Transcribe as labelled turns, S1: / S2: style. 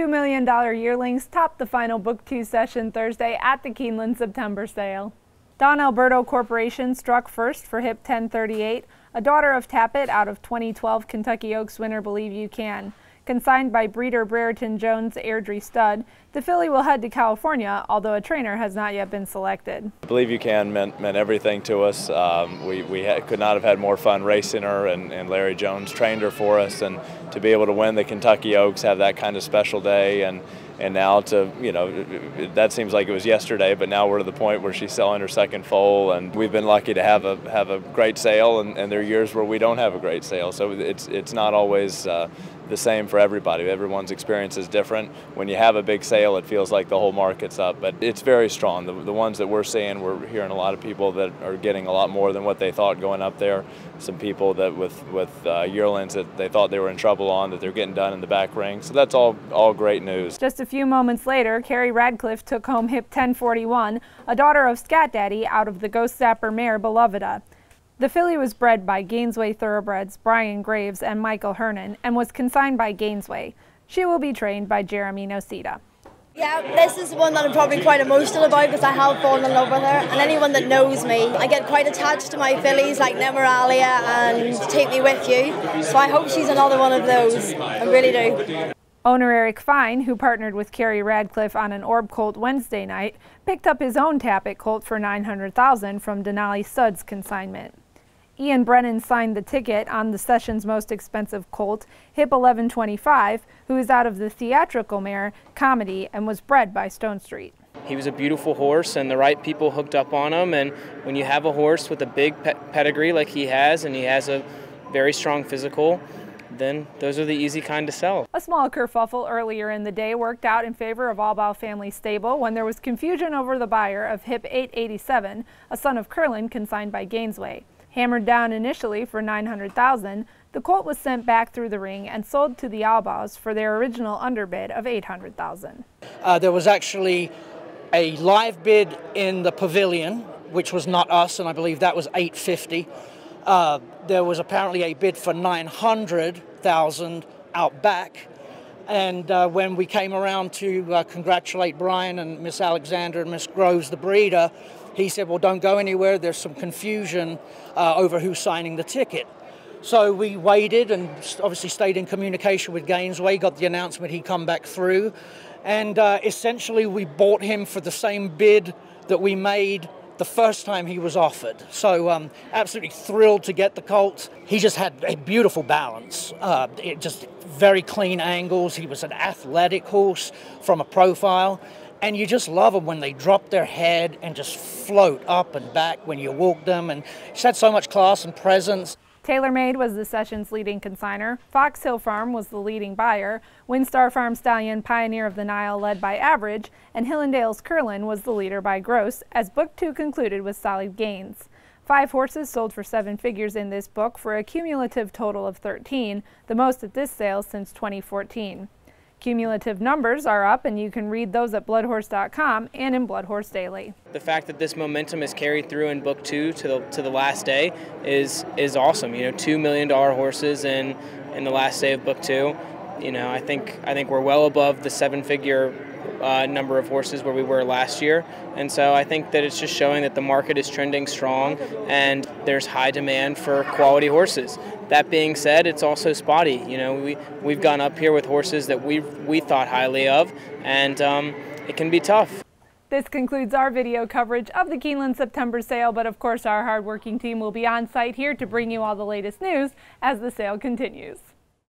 S1: $2 million yearlings topped the final Book 2 session Thursday at the Keeneland September sale. Don Alberto Corporation struck first for Hip 1038, a daughter of Tappet out of 2012 Kentucky Oaks winner Believe You Can. Consigned by breeder Brereton Jones AIRDRIE stud, the filly will head to California, although a trainer has not yet been selected.
S2: Believe You Can meant everything to us. We could not have had more fun racing her, and Larry Jones trained her for us, and to be able to win the Kentucky Oaks, have that kind of special day, and now to, you know, that seems like it was yesterday, but now we're to the point where she's selling her second foal, and we've been lucky to have a great sale, and there are years where we don't have a great sale, so it's not always the same for everybody. Everyone's experience is different. When you have a big sale, it feels like the whole market's up, but it's very strong. The ones that we're seeing, we're hearing a lot of people that are getting a lot more than what they thought going up there. Some people that with yearlings that they thought they were in trouble on, that they're getting done in the back ring. So that's all great news.
S1: Just a few moments later, KERRI RADCLIFFE took home Hip 1041, a daughter of Scat Daddy out of the Ghost Zapper mare Beloveda. The filly was bred by Gainesway Thoroughbreds Brian Graves and Michael Hernan and was consigned by Gainesway. She will be trained by Jeremy Nocita.
S3: Yeah, this is one that I'm probably quite emotional about because I have fallen in love with her, and anyone that knows me, I get quite attached to my fillies like Nemeralia and Take Me With You, so I hope she's another one of those. I really do.
S1: Owner Eric Fine, who partnered with KERRI RADCLIFFE on an Orb colt Wednesday night, picked up his own Tappet colt for $900,000 from DENALI Stud's consignment. Ian Brennan signed the ticket on the session's most expensive colt, Hip 1125, who is out of the theatrical mare Comedy and was bred by Stone Street.
S4: He was a beautiful horse, and the right people hooked up on him, and when you have a horse with a big pedigree like he has, and he has a very strong physical, then those are the easy kind to sell.
S1: A small kerfuffle earlier in the day worked out in favor of Allbow Family Stable when there was confusion over the buyer of Hip 887, a son of Curlin consigned by Gainesway. Hammered down initially for $900,000, the colt was sent back through the ring and sold to the Allbows for their original underbid of $800,000.
S5: There was actually a live bid in the pavilion, which was not us, and I believe that was $850,000. There was apparently a bid for $900,000 out back, and when we came around to congratulate Brian and Miss Alexander and Miss Groves, the breeder, he said, well, don't go anywhere, there's some confusion over who's signing the ticket. So we waited and obviously stayed in communication with Gainesway, got the announcement he'd come back through, and essentially we bought him for the same bid that we made the first time he was offered. So absolutely thrilled to get the colt. He just had a beautiful balance, just very clean angles. He was an athletic horse from a profile. And you just love them when they drop their head and just float up and back when you walk them. And just had so much class and presence.
S1: TaylorMade was the session's leading consigner. Fox Hill Farm was the leading buyer. Windstar Farm Stallion Pioneer of the Nile led by Average. And Hillendale's Curlin was the leader by Gross, as Book 2 concluded with solid gains. 5 horses sold for 7 figures in this book for a cumulative total of 13, the most at this sale since 2014. Cumulative numbers are up, and you can read those at bloodhorse.com and in Bloodhorse Daily.
S4: The fact that this momentum is carried through in Book 2 to the last day is awesome. You know, $2 million horses in the last day of Book 2. You know, I think we're well above the 7-figure number of horses where we were last year, and so I think that it's just showing that the market is trending strong and there's high demand for quality horses. That being said, it's also spotty. You know, we've gone up here with horses that we thought highly of, and it can be tough.
S1: This concludes our video coverage of the Keeneland September sale, but of course our hardworking team will be on site here to bring you all the latest news as the sale continues.